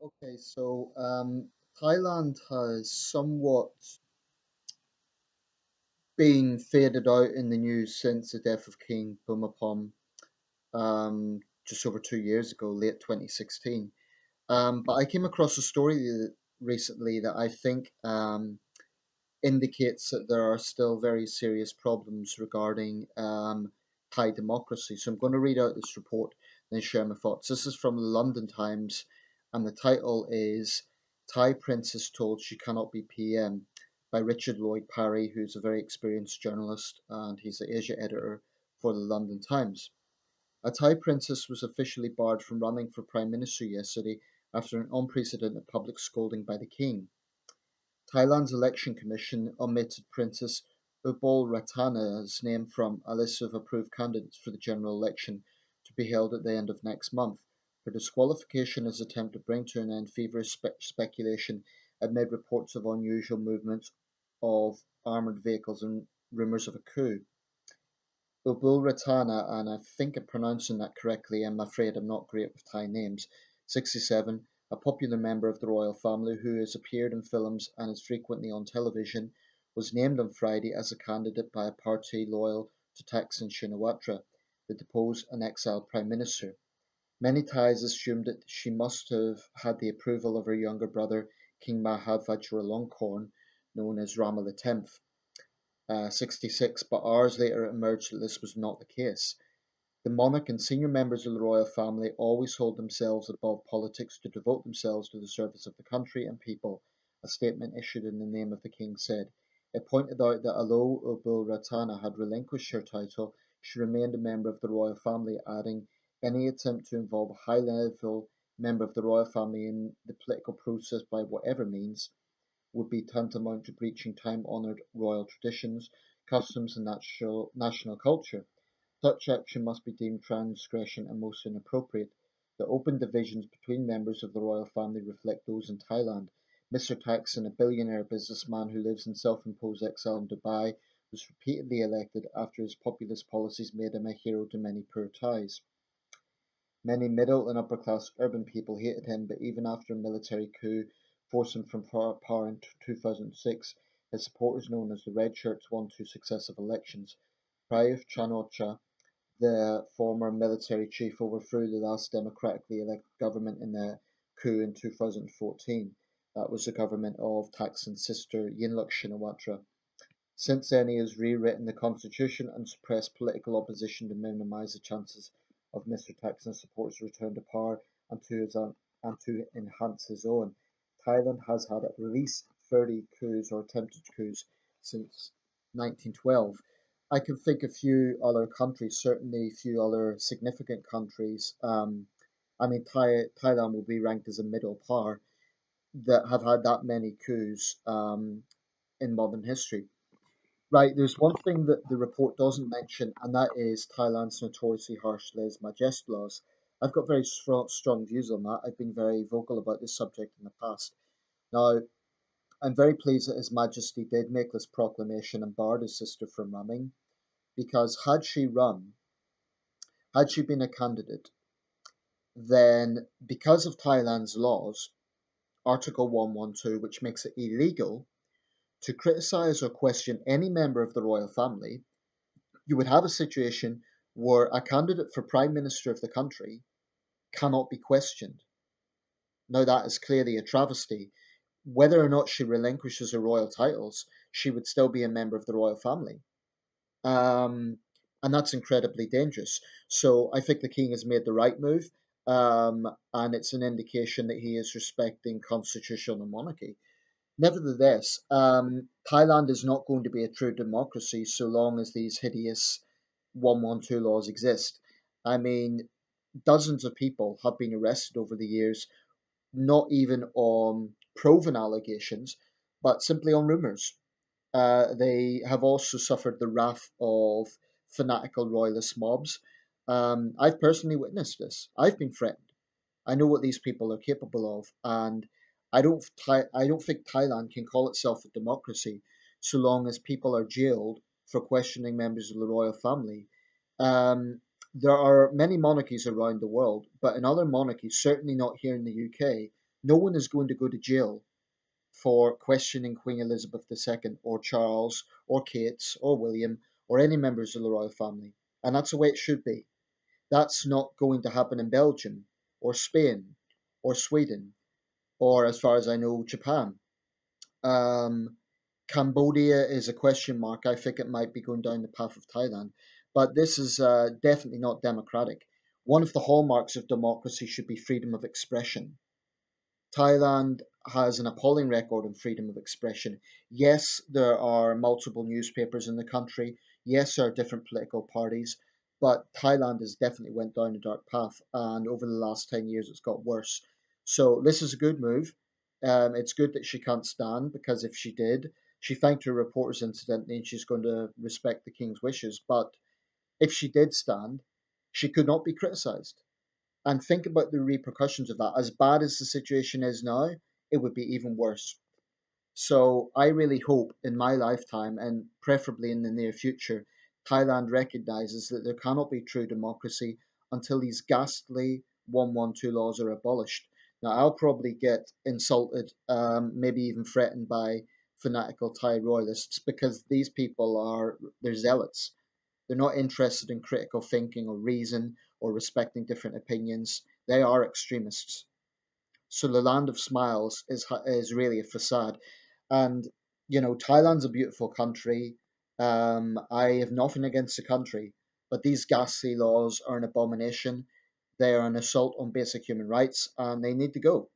Okay, so Thailand has somewhat been faded out in the news since the death of King Bhumibol just over 2 years ago, late 2016. But I came across a story recently that I think indicates that there are still very serious problems regarding Thai democracy. So I'm going to read out this report and then share my thoughts. This is from the London Times, and the title is Thai Princess Told She Cannot Be PM by Richard Lloyd Parry, who's a very experienced journalist and he's the Asia editor for the London Times. A Thai princess was officially barred from running for Prime Minister yesterday after an unprecedented public scolding by the King. Thailand's election commission omitted Princess Ubol Ratana's name from a list of approved candidates for the general election to be held at the end of next month. Her disqualification is an attempt to bring to an end feverish speculation amid reports of unusual movements of armoured vehicles and rumours of a coup. Ubul Ratana, and I think I'm pronouncing that correctly, I'm afraid I'm not great with Thai names, 67, a popular member of the royal family who has appeared in films and is frequently on television, was named on Friday as a candidate by a party loyal to Thaksin Shinawatra, the deposed and exiled prime minister. Many Thais assumed that she must have had the approval of her younger brother, King Mahad Vajiralongkorn, known as Rama X, 66, but hours later it emerged that this was not the case. The monarch and senior members of the royal family always hold themselves above politics to devote themselves to the service of the country and people, a statement issued in the name of the king said. It pointed out that although Ubul Ratana had relinquished her title, she remained a member of the royal family, adding, any attempt to involve a high level member of the royal family in the political process by whatever means would be tantamount to breaching time-honoured royal traditions, customs and national culture. Such action must be deemed transgression and most inappropriate. The open divisions between members of the royal family reflect those in Thailand. Mr. Thaksin, a billionaire businessman who lives in self-imposed exile in Dubai, was repeatedly elected after his populist policies made him a hero to many poor Thais. Many middle and upper-class urban people hated him, but even after a military coup forced him from power in 2006, his supporters, known as the Red Shirts, won two successive elections. Prayuth Chan-o-cha, the former military chief, overthrew the last democratically elected government in a coup in 2014. That was the government of Thaksin's sister Yingluck Shinawatra. Since then, he has rewritten the constitution and suppressed political opposition to minimise the chances of Mr. Thaksin's supporters' return to power and to enhance his own. Thailand has had at least 30 coups or attempted coups since 1912. I can think of few other countries, certainly few other significant countries. Thailand will be ranked as a middle power that have had that many coups in modern history. Right, there's one thing that the report doesn't mention, and that is Thailand's notoriously harsh Lese Majeste laws. I've got very strong views on that. I've been very vocal about this subject in the past. Now, I'm very pleased that His Majesty did make this proclamation and barred his sister from running, because had she been a candidate, then because of Thailand's laws, Article 112, which makes it illegal to criticise or question any member of the royal family, you would have a situation where a candidate for prime minister of the country cannot be questioned. Now, that is clearly a travesty. Whether or not she relinquishes her royal titles, she would still be a member of the royal family. Um, and that's incredibly dangerous. So I think the king has made the right move, and it's an indication that he is respecting constitutional monarchy. Nevertheless, Thailand is not going to be a true democracy so long as these hideous 112 laws exist. I mean, dozens of people have been arrested over the years, not even on proven allegations, but simply on rumours. They have also suffered the wrath of fanatical royalist mobs. I've personally witnessed this. I've been threatened. I know what these people are capable of, and I don't think Thailand can call itself a democracy so long as people are jailed for questioning members of the royal family. Um, there are many monarchies around the world, but in other monarchies, certainly not here in the UK, No one is going to go to jail for questioning Queen Elizabeth II or Charles or Kate or William or any members of the royal family. And that's the way it should be. That's not going to happen in Belgium or Spain or Sweden or, as far as I know, Japan. Um, Cambodia is a question mark. I think it might be going down the path of Thailand. But this is definitely not democratic. One of the hallmarks of democracy should be freedom of expression. Thailand has an appalling record on freedom of expression. Yes, there are multiple newspapers in the country. Yes, there are different political parties, but Thailand has definitely went down a dark path, and over the last 10 years, it's got worse. So this is a good move. It's good that she can't stand, because if she did, she thanked her reporters incidentally, and she's going to respect the king's wishes. But if she did stand, she could not be criticised, and think about the repercussions of that. As bad as the situation is now, it would be even worse. So I really hope in my lifetime, and preferably in the near future, Thailand recognises that there cannot be true democracy until these ghastly 112 laws are abolished. Now, I'll probably get insulted, maybe even threatened by fanatical Thai royalists, because these people they're zealots. They're not interested in critical thinking or reason or respecting different opinions. They are extremists. So the land of smiles is really a facade. And Thailand's a beautiful country. I have nothing against the country, but these ghastly laws are an abomination. They are an assault on basic human rights, and they need to go.